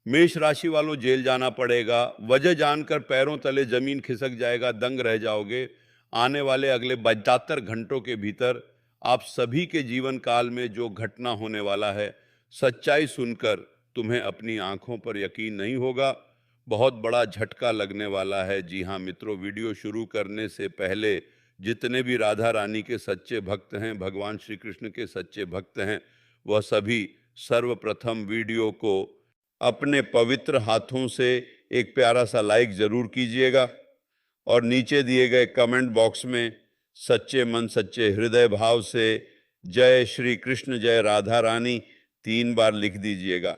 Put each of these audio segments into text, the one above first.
मेष राशि वालों, जेल जाना पड़ेगा। वजह जानकर पैरों तले जमीन खिसक जाएगा, दंग रह जाओगे। आने वाले अगले 72 घंटों के भीतर आप सभी के जीवन काल में जो घटना होने वाला है, सच्चाई सुनकर तुम्हें अपनी आंखों पर यकीन नहीं होगा। बहुत बड़ा झटका लगने वाला है। जी हाँ मित्रों, वीडियो शुरू करने से पहले जितने भी राधा रानी के सच्चे भक्त हैं, भगवान श्री कृष्ण के सच्चे भक्त हैं, वह सभी सर्वप्रथम वीडियो को अपने पवित्र हाथों से एक प्यारा सा लाइक जरूर कीजिएगा और नीचे दिए गए कमेंट बॉक्स में सच्चे मन सच्चे हृदय भाव से जय श्री कृष्ण जय राधा रानी 3 बार लिख दीजिएगा,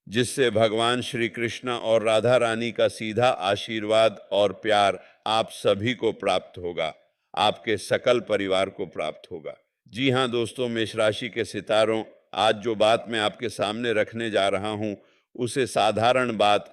जिससे भगवान श्री कृष्ण और राधा रानी का सीधा आशीर्वाद और प्यार आप सभी को प्राप्त होगा, आपके सकल परिवार को प्राप्त होगा। जी हाँ दोस्तों, मेष राशि के सितारों, आज जो बात मैं आपके सामने रखने जा रहा हूँ उसे साधारण बात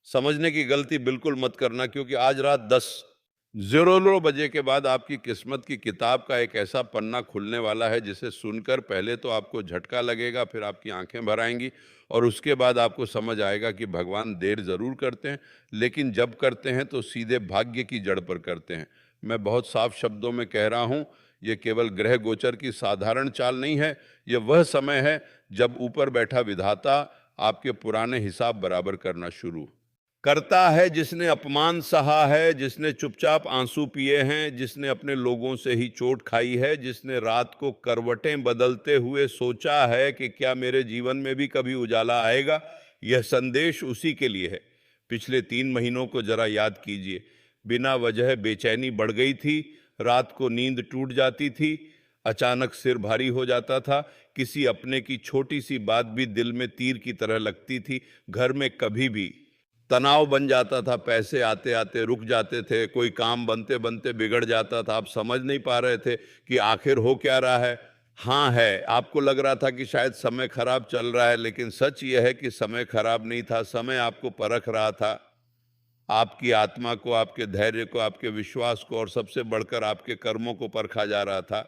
समझने की गलती बिल्कुल मत करना, क्योंकि आज रात 10:00 बजे के बाद आपकी किस्मत की किताब का एक ऐसा पन्ना खुलने वाला है जिसे सुनकर पहले तो आपको झटका लगेगा, फिर आपकी आंखें भर आएंगी और उसके बाद आपको समझ आएगा कि भगवान देर ज़रूर करते हैं, लेकिन जब करते हैं तो सीधे भाग्य की जड़ पर करते हैं। मैं बहुत साफ शब्दों में कह रहा हूँ, ये केवल ग्रह गोचर की साधारण चाल नहीं है, ये वह समय है जब ऊपर बैठा विधाता आपके पुराने हिसाब बराबर करना शुरू करता है। जिसने अपमान सहा है, जिसने चुपचाप आंसू पिए हैं, जिसने अपने लोगों से ही चोट खाई है, जिसने रात को करवटें बदलते हुए सोचा है कि क्या मेरे जीवन में भी कभी उजाला आएगा, यह संदेश उसी के लिए है। पिछले 3 महीनों को जरा याद कीजिए। बिना वजह बेचैनी बढ़ गई थी, रात को नींद टूट जाती थी, अचानक सिर भारी हो जाता था, किसी अपने की छोटी सी बात भी दिल में तीर की तरह लगती थी, घर में कभी भी तनाव बन जाता था, पैसे आते आते रुक जाते थे, कोई काम बनते बनते बिगड़ जाता था, आप समझ नहीं पा रहे थे कि आखिर हो क्या रहा है। हाँ है, आपको लग रहा था कि शायद समय खराब चल रहा है, लेकिन सच यह है कि समय खराब नहीं था, समय आपको परख रहा था, आपकी आत्मा को, आपके धैर्य को, आपके विश्वास को और सबसे बढ़कर आपके कर्मों को परखा जा रहा था।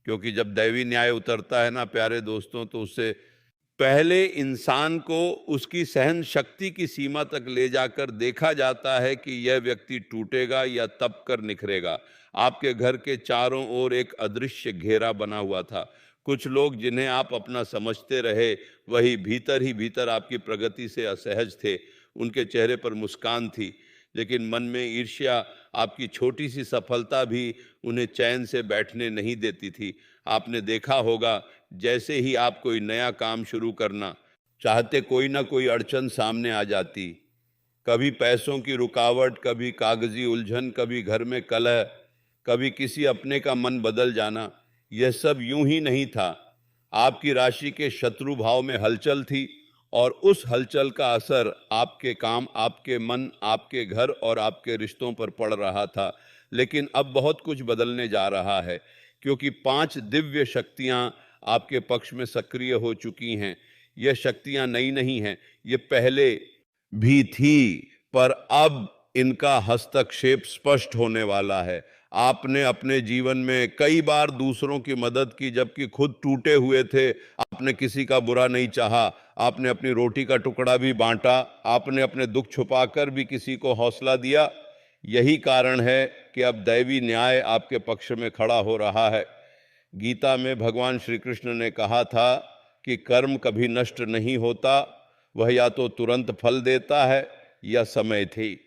क्योंकि जब दैवी न्याय उतरता है ना प्यारे दोस्तों, तो उससे पहले इंसान को उसकी सहन शक्ति की सीमा तक ले जाकर देखा जाता है कि यह व्यक्ति टूटेगा या तप कर निखरेगा। आपके घर के चारों ओर एक अदृश्य घेरा बना हुआ था। कुछ लोग जिन्हें आप अपना समझते रहे, वही भीतर ही भीतर आपकी प्रगति से असहज थे। उनके चेहरे पर मुस्कान थी, लेकिन मन में ईर्ष्या, आपकी छोटी सी सफलता भी उन्हें चैन से बैठने नहीं देती थी। आपने देखा होगा, जैसे ही आप कोई नया काम शुरू करना चाहते, कोई ना कोई अड़चन सामने आ जाती। कभी पैसों की रुकावट, कभी कागजी उलझन, कभी घर में कलह, कभी किसी अपने का मन बदल जाना। यह सब यूं ही नहीं था, आपकी राशि के शत्रु भाव में हलचल थी और उस हलचल का असर आपके काम, आपके मन, आपके घर और आपके रिश्तों पर पड़ रहा था। लेकिन अब बहुत कुछ बदलने जा रहा है, क्योंकि 5 दिव्य शक्तियां आपके पक्ष में सक्रिय हो चुकी हैं। यह शक्तियां नई नहीं हैं, ये पहले भी थी, पर अब इनका हस्तक्षेप स्पष्ट होने वाला है। आपने अपने जीवन में कई बार दूसरों की मदद की, जबकि खुद टूटे हुए थे। आपने किसी का बुरा नहीं चाहा, आपने अपनी रोटी का टुकड़ा भी बांटा, आपने अपने दुख छुपाकर भी किसी को हौसला दिया। यही कारण है कि अब दैवी न्याय आपके पक्ष में खड़ा हो रहा है। गीता में भगवान श्री कृष्ण ने कहा था कि कर्म कभी नष्ट नहीं होता, वह या तो तुरंत फल देता है या समय थी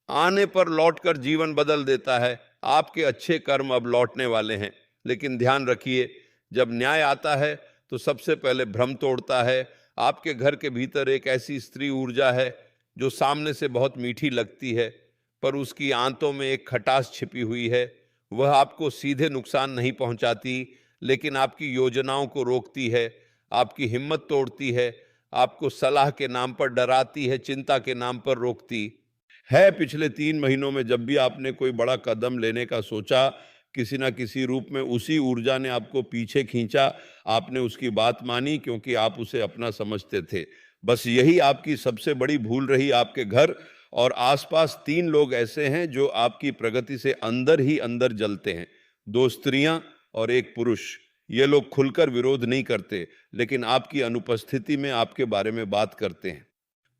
आने पर लौटकर जीवन बदल देता है। आपके अच्छे कर्म अब लौटने वाले हैं, लेकिन ध्यान रखिए, जब न्याय आता है तो सबसे पहले भ्रम तोड़ता है। आपके घर के भीतर एक ऐसी स्त्री ऊर्जा है जो सामने से बहुत मीठी लगती है, पर उसकी आंतों में एक खटास छिपी हुई है। वह आपको सीधे नुकसान नहीं पहुंचाती, लेकिन आपकी योजनाओं को रोकती है, आपकी हिम्मत तोड़ती है, आपको सलाह के नाम पर डराती है, चिंता के नाम पर रोकती है। पिछले 3 महीनों में जब भी आपने कोई बड़ा कदम लेने का सोचा, किसी ना किसी रूप में उसी ऊर्जा ने आपको पीछे खींचा। आपने उसकी बात मानी क्योंकि आप उसे अपना समझते थे। बस यही आपकी सबसे बड़ी भूल रही। आपके घर और आसपास 3 लोग ऐसे हैं जो आपकी प्रगति से अंदर ही अंदर जलते हैं। 2 स्त्रियां और 1 पुरुष। ये लोग खुलकर विरोध नहीं करते, लेकिन आपकी अनुपस्थिति में आपके बारे में बात करते हैं।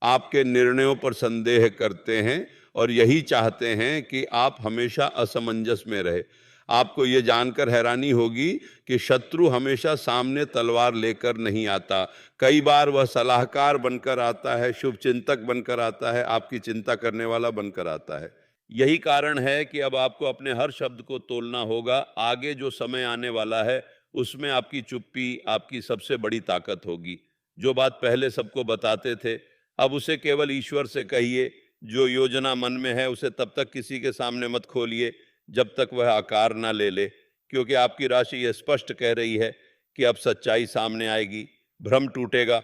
आपके निर्णयों पर संदेह करते हैं और यही चाहते हैं कि आप हमेशा असमंजस में रहे। आपको ये जानकर हैरानी होगी कि शत्रु हमेशा सामने तलवार लेकर नहीं आता। कई बार वह सलाहकार बनकर आता है, शुभचिंतक बनकर आता है, आपकी चिंता करने वाला बनकर आता है। यही कारण है कि अब आपको अपने हर शब्द को तोलना होगा। आगे जो समय आने वाला है उसमें आपकी चुप्पी आपकी सबसे बड़ी ताकत होगी। जो बात पहले सबको बताते थे, अब उसे केवल ईश्वर से कहिए। जो योजना मन में है उसे तब तक किसी के सामने मत खोलिए जब तक वह आकार ना ले ले, क्योंकि आपकी राशि यह स्पष्ट कह रही है कि अब सच्चाई सामने आएगी, भ्रम टूटेगा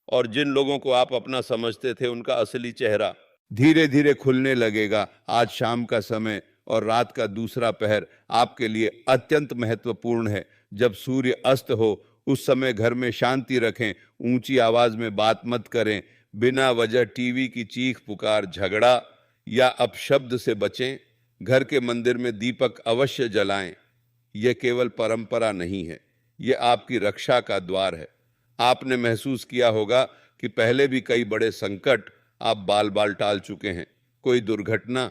और जिन लोगों को आप अपना समझते थे उनका असली चेहरा धीरे धीरे खुलने लगेगा। आज शाम का समय और रात का दूसरा पहर आपके लिए अत्यंत महत्वपूर्ण है। जब सूर्य अस्त हो उस समय घर में शांति रखें, ऊंची आवाज में बात मत करें, बिना वजह टीवी की चीख पुकार, झगड़ा या अपशब्द से बचें। घर के मंदिर में दीपक अवश्य जलाएं। यह केवल परंपरा नहीं है, यह आपकी रक्षा का द्वार है। आपने महसूस किया होगा कि पहले भी कई बड़े संकट आप बाल बाल टाल चुके हैं। कोई दुर्घटना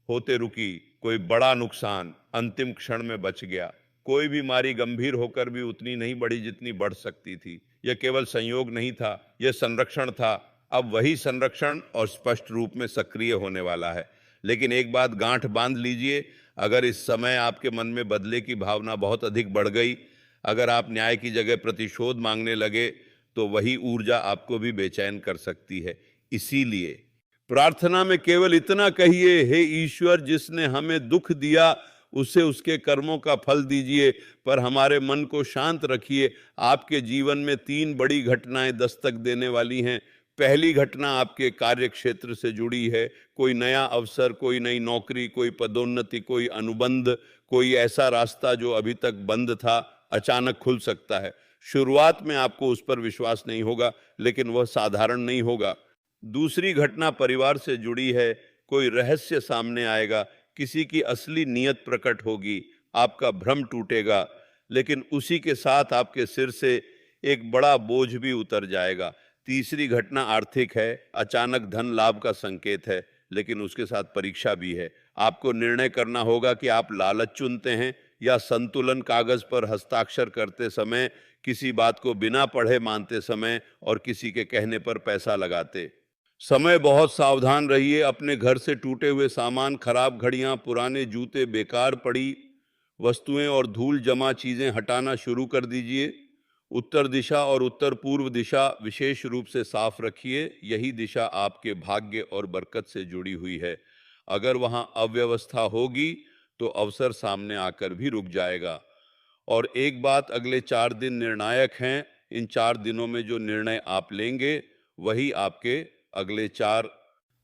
होते रुकी, कोई बड़ा नुकसान अंतिम क्षण में बच गया, कोई बीमारी गंभीर होकर भी उतनी नहीं बढ़ी जितनी बढ़ सकती थी। यह केवल संयोग नहीं था, यह संरक्षण था। अब वही संरक्षण और स्पष्ट रूप में सक्रिय होने वाला है। लेकिन एक बात गांठ बांध लीजिए, अगर इस समय आपके मन में बदले की भावना बहुत अधिक बढ़ गई, अगर आप न्याय की जगह प्रतिशोध मांगने लगे, तो वही ऊर्जा आपको भी बेचैन कर सकती है। इसीलिए प्रार्थना में केवल इतना कहिए, हे ईश्वर, जिसने हमें दुख दिया उसे उसके कर्मों का फल दीजिए, पर हमारे मन को शांत रखिए। आपके जीवन में 3 बड़ी घटनाएं दस्तक देने वाली हैं। पहली घटना आपके कार्य क्षेत्र से जुड़ी है। कोई नया अवसर, कोई नई नौकरी, कोई पदोन्नति, कोई अनुबंध, कोई ऐसा रास्ता जो अभी तक बंद था, अचानक खुल सकता है। शुरुआत में आपको उस पर विश्वास नहीं होगा, लेकिन वह साधारण नहीं होगा। दूसरी घटना परिवार से जुड़ी है। कोई रहस्य सामने आएगा, किसी की असली नियत प्रकट होगी, आपका भ्रम टूटेगा, लेकिन उसी के साथ आपके सिर से एक बड़ा बोझ भी उतर जाएगा। तीसरी घटना आर्थिक है। अचानक धन लाभ का संकेत है, लेकिन उसके साथ परीक्षा भी है। आपको निर्णय करना होगा कि आप लालच चुनते हैं या संतुलन। कागज पर हस्ताक्षर करते समय, किसी बात को बिना पढ़े मानते समय और किसी के कहने पर पैसा लगाते समय बहुत सावधान रहिए। अपने घर से टूटे हुए सामान, खराब घड़ियां, पुराने जूते, बेकार पड़ी वस्तुएं और धूल जमा चीजें हटाना शुरू कर दीजिए। उत्तर दिशा और उत्तर पूर्व दिशा विशेष रूप से साफ रखिए। यही दिशा आपके भाग्य और बरकत से जुड़ी हुई है। अगर वहां अव्यवस्था होगी तो अवसर सामने आकर भी रुक जाएगा। और एक बात, अगले 4 दिन निर्णायक हैं। इन 4 दिनों में जो निर्णय आप लेंगे वही आपके अगले 4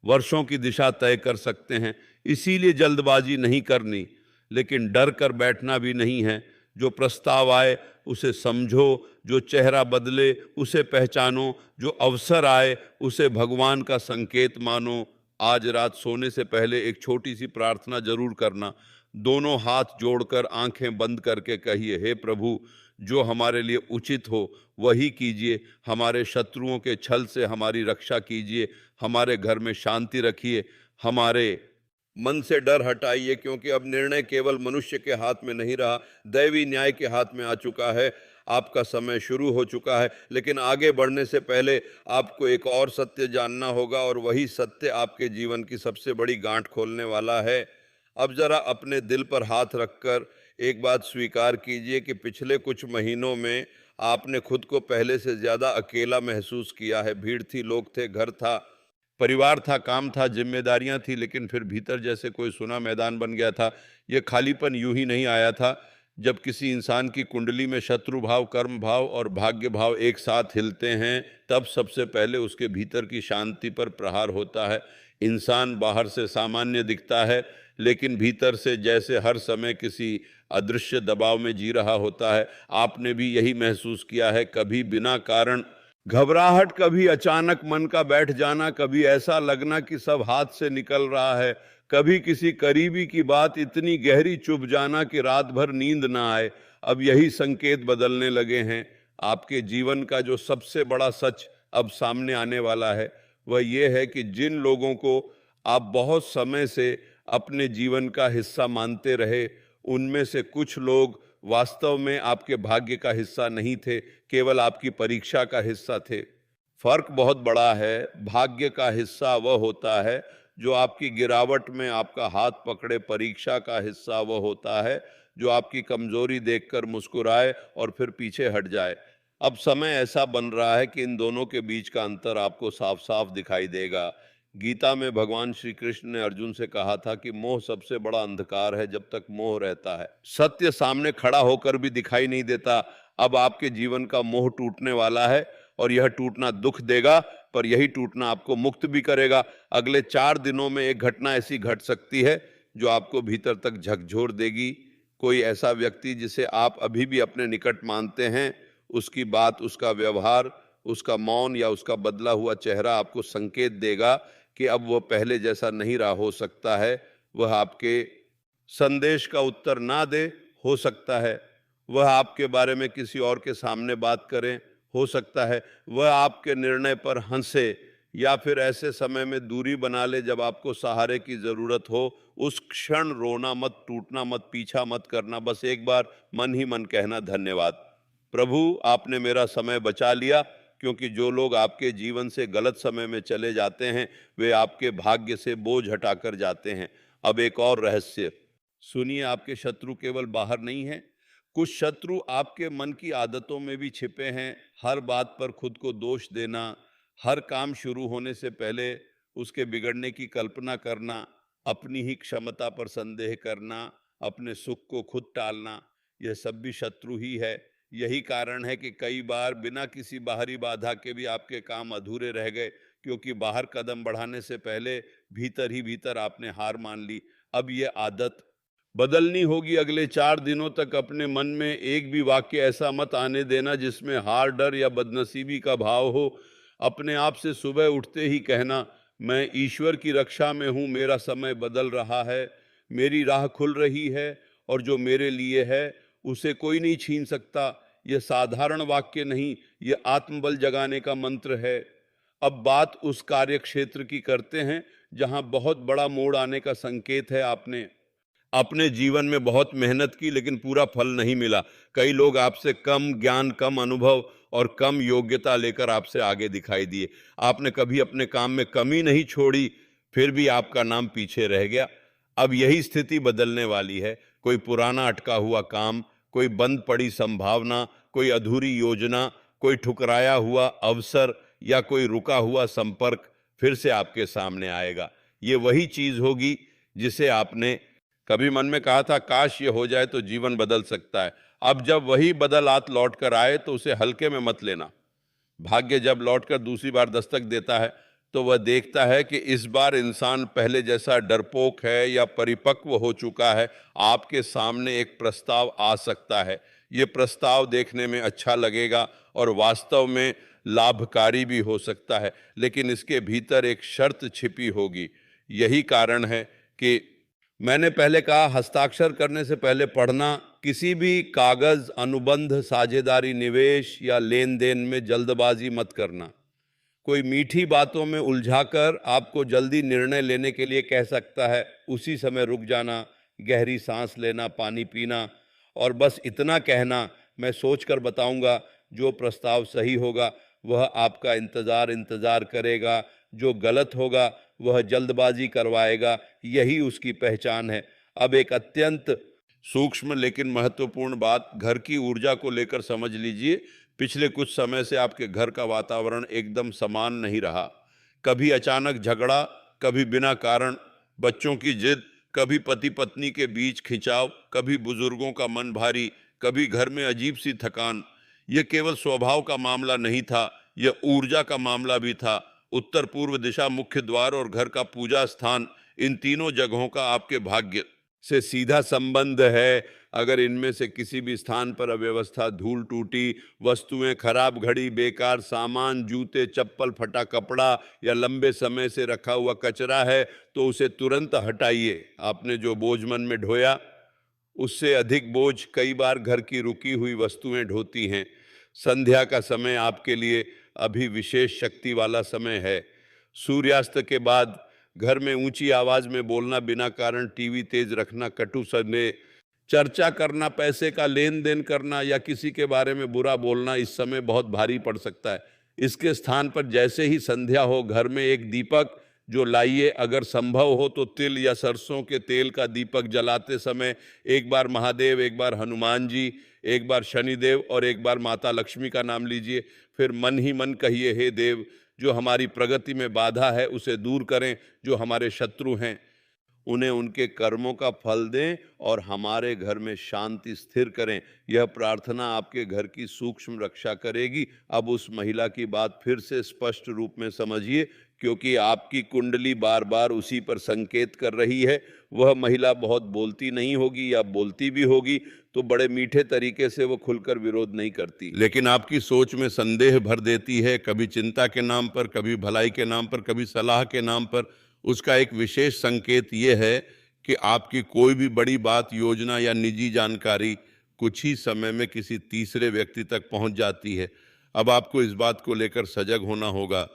वर्षों की दिशा तय कर सकते हैं। इसीलिए जल्दबाजी नहीं करनी, लेकिन डर कर बैठना भी नहीं है। जो प्रस्ताव आए उसे समझो, जो चेहरा बदले उसे पहचानो, जो अवसर आए उसे भगवान का संकेत मानो। आज रात सोने से पहले एक छोटी सी प्रार्थना जरूर करना। दोनों हाथ जोड़कर आंखें बंद करके कहिए, हे प्रभु, जो हमारे लिए उचित हो वही कीजिए। हमारे शत्रुओं के छल से हमारी रक्षा कीजिए। हमारे घर में शांति रखिए। हमारे मन से डर हटाइए, क्योंकि अब निर्णय केवल मनुष्य के हाथ में नहीं रहा, दैवी न्याय के हाथ में आ चुका है। आपका समय शुरू हो चुका है। लेकिन आगे बढ़ने से पहले आपको एक और सत्य जानना होगा, और वही सत्य आपके जीवन की सबसे बड़ी गांठ खोलने वाला है। अब जरा अपने दिल पर हाथ रखकर एक बात स्वीकार कीजिए कि पिछले कुछ महीनों में आपने खुद को पहले से ज्यादा अकेला महसूस किया है। भीड़ थी, लोग थे, घर था, परिवार था, काम था, जिम्मेदारियां थी, लेकिन फिर भीतर जैसे कोई सुना मैदान बन गया था। यह खालीपन यूं ही नहीं आया था। जब किसी इंसान की कुंडली में शत्रु भाव, कर्म भाव और भाग्य भाव एक साथ हिलते हैं, तब सबसे पहले उसके भीतर की शांति पर प्रहार होता है। इंसान बाहर से सामान्य दिखता है, लेकिन भीतर से जैसे हर समय किसी अदृश्य दबाव में जी रहा होता है। आपने भी यही महसूस किया है। कभी बिना कारण घबराहट, कभी अचानक मन का बैठ जाना, कभी ऐसा लगना कि सब हाथ से निकल रहा है, कभी किसी करीबी की बात इतनी गहरी चुभ जाना कि रात भर नींद ना आए। अब यही संकेत बदलने लगे हैं। आपके जीवन का जो सबसे बड़ा सच अब सामने आने वाला है वह ये है कि जिन लोगों को आप बहुत समय से अपने जीवन का हिस्सा मानते रहे, उनमें से कुछ लोग वास्तव में आपके भाग्य का हिस्सा नहीं थे, केवल आपकी परीक्षा का हिस्सा थे। फर्क बहुत बड़ा है। भाग्य का हिस्सा वह होता है जो आपकी गिरावट में आपका हाथ पकड़े, परीक्षा का हिस्सा वह होता है जो आपकी कमजोरी देखकर मुस्कुराए और फिर पीछे हट जाए। अब समय ऐसा बन रहा है कि इन दोनों के बीच का अंतर आपको साफ साफ दिखाई देगा। गीता में भगवान श्री कृष्ण ने अर्जुन से कहा था कि मोह सबसे बड़ा अंधकार है जब तक मोह रहता है। सत्य सामने खड़ा होकर भी दिखाई नहीं देता। अब आपके जीवन का मोह टूटने वाला है और यह टूटना दुख देगा, पर यही टूटना आपको मुक्त भी करेगा। अगले 4 दिनों में एक घटना ऐसी घट सकती है जो आपको भीतर तक झकझोर देगी। कोई ऐसा व्यक्ति जिसे आप अभी भी अपने निकट मानते हैं, उसकी बात, उसका व्यवहार, उसका मौन या उसका बदला हुआ चेहरा आपको संकेत देगा कि अब वह पहले जैसा नहीं रहा। हो सकता है वह आपके संदेश का उत्तर ना दे, हो सकता है वह आपके बारे में किसी और के सामने बात करें, हो सकता है वह आपके निर्णय पर हंसे, या फिर ऐसे समय में दूरी बना ले जब आपको सहारे की जरूरत हो। उस क्षण रोना मत, टूटना मत, पीछा मत करना। बस एक बार मन ही मन कहना, धन्यवाद प्रभु, आपने मेरा समय बचा लिया। क्योंकि जो लोग आपके जीवन से गलत समय में चले जाते हैं, वे आपके भाग्य से बोझ हटाकर जाते हैं। अब एक और रहस्य सुनिए, आपके शत्रु केवल बाहर नहीं हैं, कुछ शत्रु आपके मन की आदतों में भी छिपे हैं। हर बात पर खुद को दोष देना, हर काम शुरू होने से पहले उसके बिगड़ने की कल्पना करना, अपनी ही क्षमता पर संदेह करना, अपने सुख को खुद टालना, यह सब भी शत्रु ही है। यही कारण है कि कई बार बिना किसी बाहरी बाधा के भी आपके काम अधूरे रह गए, क्योंकि बाहर कदम बढ़ाने से पहले भीतर ही भीतर आपने हार मान ली। अब ये आदत बदलनी होगी। अगले 4 दिनों तक अपने मन में एक भी वाक्य ऐसा मत आने देना जिसमें हार, डर या बदनसीबी का भाव हो। अपने आप से सुबह उठते ही कहना, मैं ईश्वर की रक्षा में हूँ, मेरा समय बदल रहा है, मेरी राह खुल रही है और जो मेरे लिए है उसे कोई नहीं छीन सकता। यह साधारण वाक्य नहीं, यह आत्मबल जगाने का मंत्र है। अब बात उस कार्य क्षेत्र की करते हैं जहां बहुत बड़ा मोड़ आने का संकेत है। आपने अपने जीवन में बहुत मेहनत की लेकिन पूरा फल नहीं मिला। कई लोग आपसे कम ज्ञान, कम अनुभव और कम योग्यता लेकर आपसे आगे दिखाई दिए। आपने कभी अपने काम में कमी नहीं छोड़ी, फिर भी आपका नाम पीछे रह गया। अब यही स्थिति बदलने वाली है। कोई पुराना अटका हुआ काम, कोई बंद पड़ी संभावना, कोई अधूरी योजना, कोई ठुकराया हुआ अवसर या कोई रुका हुआ संपर्क फिर से आपके सामने आएगा। ये वही चीज होगी जिसे आपने कभी मन में कहा था, काश ये हो जाए तो जीवन बदल सकता है। अब जब वही बदलात लौट कर आए तो उसे हल्के में मत लेना। भाग्य जब लौटकर दूसरी बार दस्तक देता है तो वह देखता है कि इस बार इंसान पहले जैसा डरपोक है या परिपक्व हो चुका है। आपके सामने एक प्रस्ताव आ सकता है। ये प्रस्ताव देखने में अच्छा लगेगा और वास्तव में लाभकारी भी हो सकता है, लेकिन इसके भीतर एक शर्त छिपी होगी। यही कारण है कि मैंने पहले कहा, हस्ताक्षर करने से पहले पढ़ना। किसी भी कागज, अनुबंध, साझेदारी, निवेश या लेन देन में जल्दबाजी मत करना। कोई मीठी बातों में उलझाकर आपको जल्दी निर्णय लेने के लिए कह सकता है। उसी समय रुक जाना, गहरी सांस लेना, पानी पीना और बस इतना कहना, मैं सोचकर बताऊंगा। जो प्रस्ताव सही होगा वह आपका इंतजार करेगा, जो गलत होगा वह जल्दबाजी करवाएगा। यही उसकी पहचान है। अब एक अत्यंत सूक्ष्म लेकिन महत्वपूर्ण बात घर की ऊर्जा को लेकर समझ लीजिए। पिछले कुछ समय से आपके घर का वातावरण एकदम समान नहीं रहा। कभी अचानक झगड़ा, कभी बिना कारण, बच्चों की जिद, कभी पति पत्नी के बीच खिंचाव, कभी बुजुर्गों का मन भारी, कभी घर में अजीब सी थकान। यह केवल स्वभाव का मामला नहीं था, यह ऊर्जा का मामला भी था। उत्तर पूर्व दिशा, मुख्य द्वार और घर का पूजा स्थान, इन तीनों जगहों का आपके भाग्य से सीधा संबंध है। अगर इनमें से किसी भी स्थान पर अव्यवस्था, धूल टूटी वस्तुएं, खराब घड़ी, बेकार सामान, जूते, चप्पल, फटा कपड़ा या लंबे समय से रखा हुआ कचरा है तो उसे तुरंत हटाइए। आपने जो बोझ मन में ढोया उससे अधिक बोझ कई बार घर की रुकी हुई वस्तुएं ढोती हैं। संध्या का समय आपके लिए अभी विशेष शक्ति वाला समय है। सूर्यास्त के बाद घर में ऊंची आवाज में बोलना, बिना कारण टीवी तेज रखना, कटु समय चर्चा करना, पैसे का लेन देन करना या किसी के बारे में बुरा बोलना इस समय बहुत भारी पड़ सकता है। इसके स्थान पर जैसे ही संध्या हो, घर में एक दीपक जो लाइए। अगर संभव हो तो तिल या सरसों के तेल का दीपक जलाते समय एक बार महादेव, एक बार हनुमान जी, एक बार शनिदेव और एक बार माता लक्ष्मी का नाम लीजिए। फिर मन ही मन कहिए, हे देव, जो हमारी प्रगति में बाधा है उसे दूर करें, जो हमारे शत्रु हैं उन्हें उनके कर्मों का फल दें और हमारे घर में शांति स्थिर करें। यह प्रार्थना आपके घर की सूक्ष्म रक्षा करेगी। अब उस महिला की बात फिर से स्पष्ट रूप में समझिए, क्योंकि आपकी कुंडली बार बार उसी पर संकेत कर रही है। वह महिला बहुत बोलती नहीं होगी, या बोलती भी होगी तो बड़े मीठे तरीके से वो खुलकर विरोध नहीं करती, लेकिन आपकी सोच में संदेह भर देती है, कभी चिंता के नाम पर, कभी भलाई के नाम पर, कभी सलाह के नाम पर। उसका एक विशेष संकेत ये है कि आपकी कोई भी बड़ी बात, योजना या निजी जानकारी कुछ ही समय में किसी तीसरे व्यक्ति तक पहुंच जाती है। अब आपको इस बात को लेकर सजग होना होगा।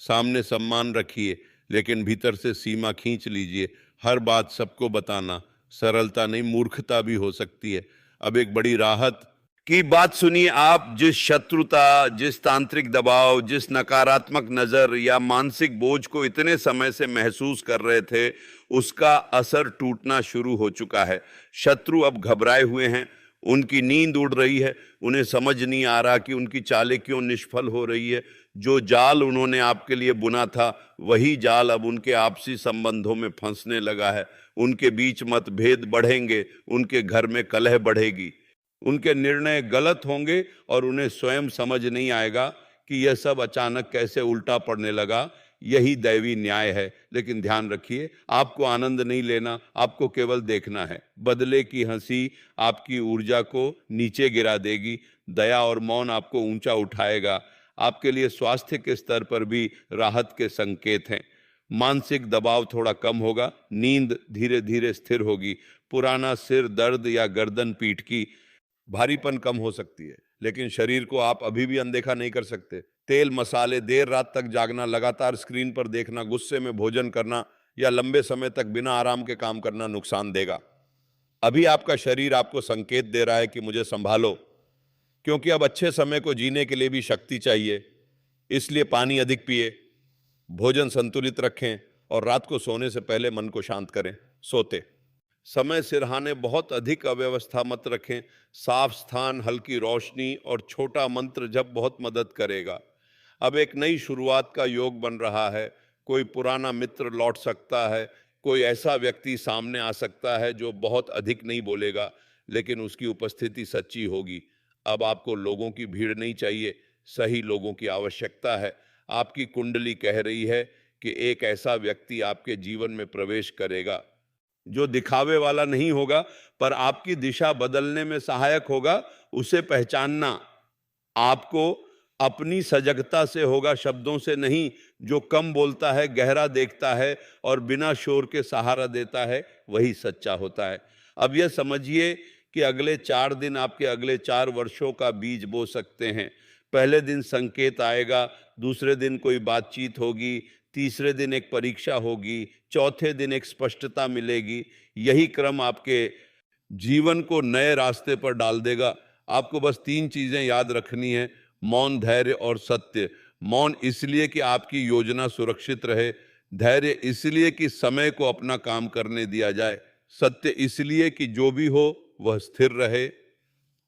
सामने सम्मान रखिए, लेकिन भीतर से सीमा खींच लीजिए। हर बात सबको बताना सरलता नहीं, मूर्खता भी हो सकती है। अब एक बड़ी राहत की बात सुनिए। आप जिस शत्रुता, जिस तांत्रिक दबाव, जिस नकारात्मक नजर या मानसिक बोझ को इतने समय से महसूस कर रहे थे, उसका असर टूटना शुरू हो चुका है। शत्रु अब घबराए हुए हैं, उनकी नींद उड़ रही है, उन्हें समझ नहीं आ रहा कि उनकी चालें क्यों निष्फल हो रही है। जो जाल उन्होंने आपके लिए बुना था, वही जाल अब उनके आपसी संबंधों में फंसने लगा है। उनके बीच मतभेद बढ़ेंगे, उनके घर में कलह बढ़ेगी, उनके निर्णय गलत होंगे और उन्हें स्वयं समझ नहीं आएगा कि यह सब अचानक कैसे उल्टा पड़ने लगा। यही दैवी न्याय है। लेकिन ध्यान रखिए, आपको आनंद नहीं लेना, आपको केवल देखना है। बदले की हंसी आपकी ऊर्जा को नीचे गिरा देगी, दया और मौन आपको ऊंचा उठाएगा। आपके लिए स्वास्थ्य के स्तर पर भी राहत के संकेत हैं। मानसिक दबाव थोड़ा कम होगा, नींद धीरे धीरे स्थिर होगी, पुराना सिर दर्द या गर्दन पीठ की भारीपन कम हो सकती है, लेकिन शरीर को आप अभी भी अनदेखा नहीं कर सकते। तेल मसाले, देर रात तक जागना, लगातार स्क्रीन पर देखना, गुस्से में भोजन करना या लंबे समय तक बिना आराम के काम करना नुकसान देगा। अभी आपका शरीर आपको संकेत दे रहा है कि मुझे संभालो, क्योंकि अब अच्छे समय को जीने के लिए भी शक्ति चाहिए। इसलिए पानी अधिक पिए, भोजन संतुलित रखें और रात को सोने से पहले मन को शांत करें। सोते समय सिरहाने बहुत अधिक अव्यवस्था मत रखें। साफ स्थान, हल्की रोशनी और छोटा मंत्र जप बहुत मदद करेगा। अब एक नई शुरुआत का योग बन रहा है। कोई पुराना मित्र लौट सकता है, कोई ऐसा व्यक्ति सामने आ सकता है जो बहुत अधिक नहीं बोलेगा, लेकिन उसकी उपस्थिति सच्ची होगी। अब आपको लोगों की भीड़ नहीं चाहिए, सही लोगों की आवश्यकता है। आपकी कुंडली कह रही है कि एक ऐसा व्यक्ति आपके जीवन में प्रवेश करेगा जो दिखावे वाला नहीं होगा, पर आपकी दिशा बदलने में सहायक होगा। उसे पहचानना आपको अपनी सजगता से होगा, शब्दों से नहीं। जो कम बोलता है, गहरा देखता है और बिना शोर के सहारा देता है, वही सच्चा होता है। अब यह समझिए कि अगले 4 दिन आपके अगले 4 वर्षों का बीज बो सकते हैं। पहले दिन संकेत आएगा, दूसरे दिन कोई बातचीत होगी, तीसरे दिन एक परीक्षा होगी, चौथे दिन एक स्पष्टता मिलेगी। यही क्रम आपके जीवन को नए रास्ते पर डाल देगा। आपको बस 3 चीजें याद रखनी है: मौन, धैर्य और सत्य। मौन इसलिए कि आपकी योजना सुरक्षित रहे, धैर्य इसलिए कि समय को अपना काम करने दिया जाए, सत्य इसलिए कि जो भी हो वह स्थिर रहे।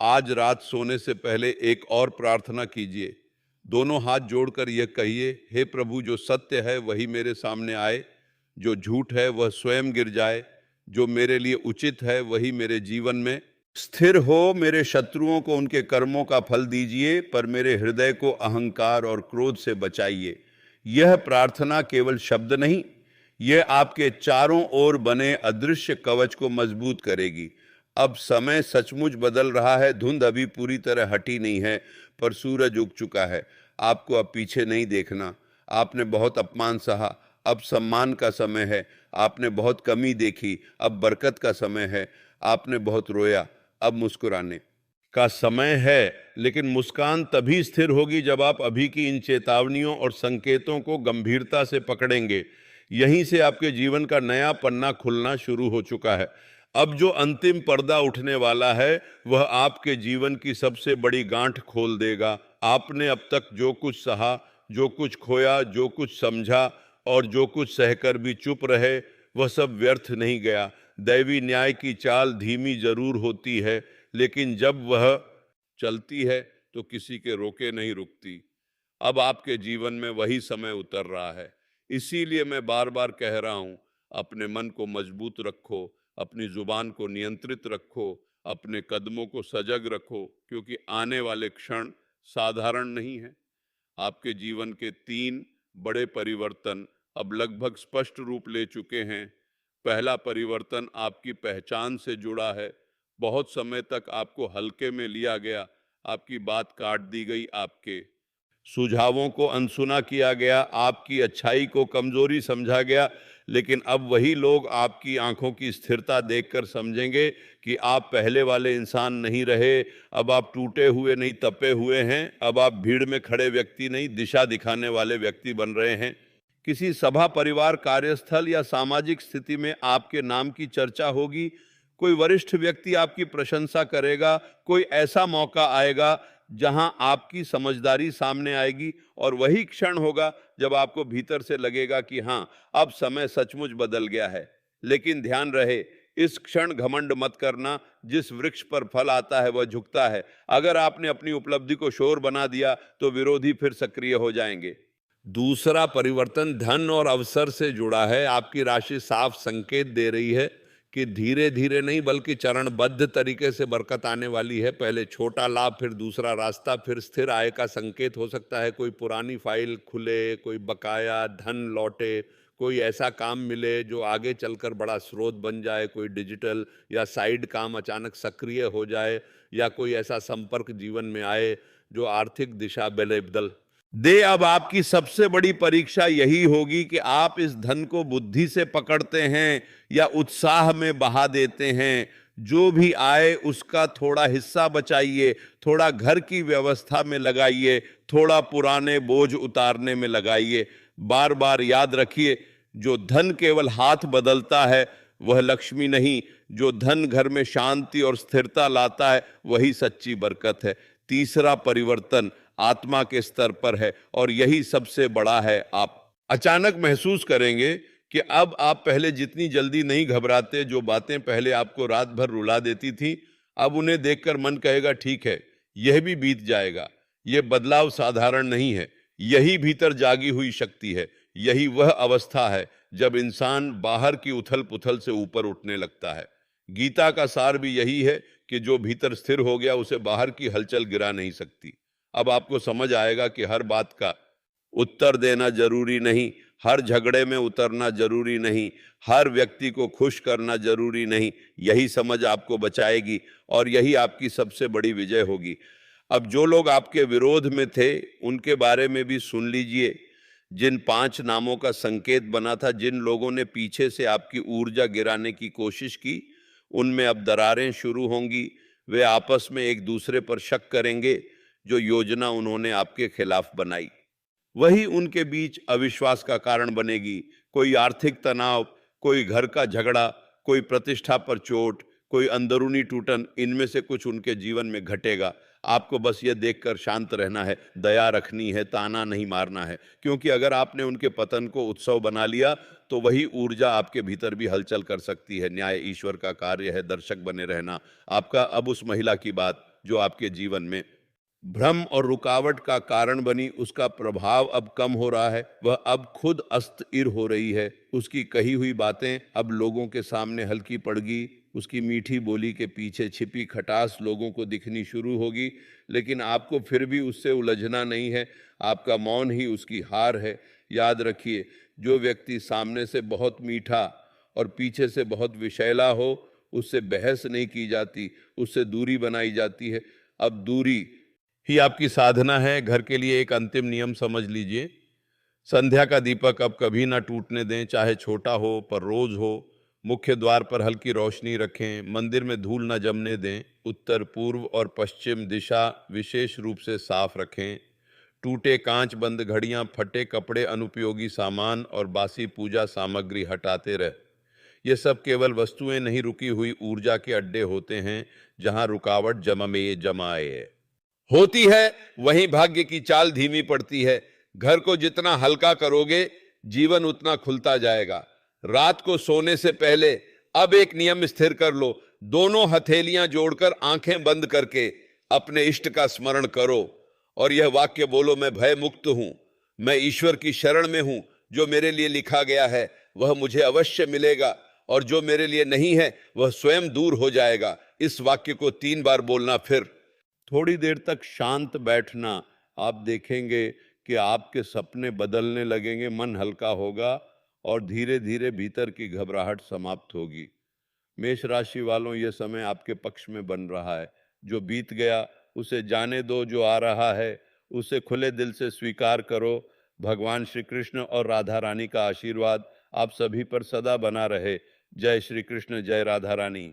आज रात सोने से पहले एक और प्रार्थना कीजिए। दोनों हाथ जोड़कर यह कहिए, हे प्रभु, जो सत्य है वही मेरे सामने आए, जो झूठ है वह स्वयं गिर जाए, जो मेरे लिए उचित है वही मेरे जीवन में स्थिर हो। मेरे शत्रुओं को उनके कर्मों का फल दीजिए, पर मेरे हृदय को अहंकार और क्रोध से बचाइए। यह प्रार्थना केवल शब्द नहीं, यह आपके चारों ओर बने अदृश्य कवच को मजबूत करेगी। अब समय सचमुच बदल रहा है। धुंध अभी पूरी तरह हटी नहीं है, पर सूरज उग चुका है। आपको अब पीछे नहीं देखना। आपने बहुत अपमान सहा, अब सम्मान का समय है। आपने बहुत कमी देखी, अब बरकत का समय है। आपने बहुत रोया, अब मुस्कुराने का समय है, लेकिन मुस्कान तभी स्थिर होगी जब आप अभी की इन चेतावनियों और संकेतों को गंभीरता से पकड़ेंगे। यहीं से आपके जीवन का नया पन्ना खुलना शुरू हो चुका है। अब जो अंतिम पर्दा उठने वाला है, वह आपके जीवन की सबसे बड़ी गांठ खोल देगा। आपने अब तक जो कुछ सहा, जो कुछ खोया, जो कुछ समझा और जो कुछ सहकर भी चुप रहे, वह सब व्यर्थ नहीं गया। दैवी न्याय की चाल धीमी जरूर होती है, लेकिन जब वह चलती है तो किसी के रोके नहीं रुकती। अब आपके जीवन में वही समय उतर रहा है। इसीलिए मैं बार बार कह रहा हूं, अपने मन को मजबूत रखो, अपनी जुबान को नियंत्रित रखो, अपने कदमों को सजग रखो, क्योंकि आने वाले क्षण साधारण नहीं है। आपके जीवन के 3 बड़े परिवर्तन अब लगभग स्पष्ट रूप ले चुके हैं। पहला परिवर्तन आपकी पहचान से जुड़ा है। बहुत समय तक आपको हल्के में लिया गया, आपकी बात काट दी गई, आपके सुझावों को अनसुना किया गया, आपकी अच्छाई को कमजोरी समझा गया। लेकिन अब वही लोग आपकी आंखों की स्थिरता देखकर समझेंगे कि आप पहले वाले इंसान नहीं रहे। अब आप टूटे हुए नहीं, तपे हुए हैं। अब आप भीड़ में खड़े व्यक्ति नहीं, दिशा दिखाने वाले व्यक्ति बन रहे हैं। किसी सभा, परिवार, कार्यस्थल या सामाजिक स्थिति में आपके नाम की चर्चा होगी। कोई वरिष्ठ व्यक्ति आपकी प्रशंसा करेगा। कोई ऐसा मौका आएगा जहां आपकी समझदारी सामने आएगी, और वही क्षण होगा जब आपको भीतर से लगेगा कि हां, अब समय सचमुच बदल गया है। लेकिन ध्यान रहे, इस क्षण घमंड मत करना। जिस वृक्ष पर फल आता है वह झुकता है। अगर आपने अपनी उपलब्धि को शोर बना दिया तो विरोधी फिर सक्रिय हो जाएंगे। दूसरा परिवर्तन धन और अवसर से जुड़ा है। आपकी राशि साफ संकेत दे रही है कि धीरे धीरे नहीं बल्कि चरणबद्ध तरीके से बरकत आने वाली है। पहले छोटा लाभ, फिर दूसरा रास्ता, फिर स्थिर आय का संकेत हो सकता है। कोई पुरानी फाइल खुले, कोई बकाया धन लौटे, कोई ऐसा काम मिले जो आगे चलकर बड़ा स्रोत बन जाए, कोई डिजिटल या साइड काम अचानक सक्रिय हो जाए, या कोई ऐसा संपर्क जीवन में आए जो आर्थिक दिशा बदल दे। अब आपकी सबसे बड़ी परीक्षा यही होगी कि आप इस धन को बुद्धि से पकड़ते हैं या उत्साह में बहा देते हैं। जो भी आए उसका थोड़ा हिस्सा बचाइए, थोड़ा घर की व्यवस्था में लगाइए, थोड़ा पुराने बोझ उतारने में लगाइए। बार बार याद रखिए, जो धन केवल हाथ बदलता है वह लक्ष्मी नहीं। जो धन घर में शांति और स्थिरता लाता है वही सच्ची बरकत है। तीसरा परिवर्तन आत्मा के स्तर पर है, और यही सबसे बड़ा है। आप अचानक महसूस करेंगे कि अब आप पहले जितनी जल्दी नहीं घबराते। जो बातें पहले आपको रात भर रुला देती थी, अब उन्हें देखकर मन कहेगा ठीक है, यह भी बीत जाएगा। यह बदलाव साधारण नहीं है, यही भीतर जागी हुई शक्ति है। यही वह अवस्था है जब इंसान बाहर की उथल पुथल से ऊपर उठने लगता है। गीता का सार भी यही है कि जो भीतर स्थिर हो गया उसे बाहर की हलचल गिरा नहीं सकती। अब आपको समझ आएगा कि हर बात का उत्तर देना जरूरी नहीं, हर झगड़े में उतरना जरूरी नहीं, हर व्यक्ति को खुश करना जरूरी नहीं। यही समझ आपको बचाएगी और यही आपकी सबसे बड़ी विजय होगी। अब जो लोग आपके विरोध में थे उनके बारे में भी सुन लीजिए। जिन 5 नामों का संकेत बना था, जिन लोगों ने पीछे से आपकी ऊर्जा गिराने की कोशिश की, उनमें अब दरारें शुरू होंगी। वे आपस में एक दूसरे पर शक करेंगे। जो योजना उन्होंने आपके खिलाफ बनाई वही उनके बीच अविश्वास का कारण बनेगी। कोई आर्थिक तनाव, कोई घर का झगड़ा, कोई प्रतिष्ठा पर चोट, कोई अंदरूनी टूटन, इनमें से कुछ उनके जीवन में घटेगा। आपको बस ये देखकर शांत रहना है, दया रखनी है, ताना नहीं मारना है। क्योंकि अगर आपने उनके पतन को उत्सव बना लिया तो वही ऊर्जा आपके भीतर भी हलचल कर सकती है। न्याय ईश्वर का कार्य है, दर्शक बने रहना आपका। अब उस महिला की बात जो आपके जीवन में भ्रम और रुकावट का कारण बनी, उसका प्रभाव अब कम हो रहा है। वह अब खुद अस्थिर हो रही है। उसकी कही हुई बातें अब लोगों के सामने हल्की पड़गी। उसकी मीठी बोली के पीछे छिपी खटास लोगों को दिखनी शुरू होगी। लेकिन आपको फिर भी उससे उलझना नहीं है। आपका मौन ही उसकी हार है। याद रखिए, जो व्यक्ति सामने से बहुत मीठा और पीछे से बहुत विषैला हो, उससे बहस नहीं की जाती, उससे दूरी बनाई जाती है। अब दूरी ही आपकी साधना है। घर के लिए एक अंतिम नियम समझ लीजिए, संध्या का दीपक अब कभी ना टूटने दें, चाहे छोटा हो पर रोज हो। मुख्य द्वार पर हल्की रोशनी रखें, मंदिर में धूल न जमने दें, उत्तर, पूर्व और पश्चिम दिशा विशेष रूप से साफ रखें। टूटे कांच, बंद घड़ियां, फटे कपड़े, अनुपयोगी सामान और बासी पूजा सामग्री हटाते रहे। ये सब केवल वस्तुएं नहीं, रुकी हुई ऊर्जा के अड्डे होते हैं जहां रुकावट जमाए होती है, वहीं भाग्य की चाल धीमी पड़ती है। घर को जितना हल्का करोगे, जीवन उतना खुलता जाएगा। रात को सोने से पहले अब एक नियम स्थिर कर लो, दोनों हथेलियां जोड़कर आंखें बंद करके अपने इष्ट का स्मरण करो और यह वाक्य बोलो, मैं भय मुक्त हूं, मैं ईश्वर की शरण में हूं। जो मेरे लिए लिखा गया है वह मुझे अवश्य मिलेगा और जो मेरे लिए नहीं है वह स्वयं दूर हो जाएगा। इस वाक्य को 3 बार बोलना। फिर थोड़ी देर तक शांत बैठना। आप देखेंगे कि आपके सपने बदलने लगेंगे, मन हल्का होगा और धीरे धीरे भीतर की घबराहट समाप्त होगी। मेष राशि वालों, ये समय आपके पक्ष में बन रहा है। जो बीत गया उसे जाने दो, जो आ रहा है उसे खुले दिल से स्वीकार करो। भगवान श्री कृष्ण और राधा रानी का आशीर्वाद आप सभी पर सदा बना रहे। जय श्री कृष्ण, जय राधा रानी।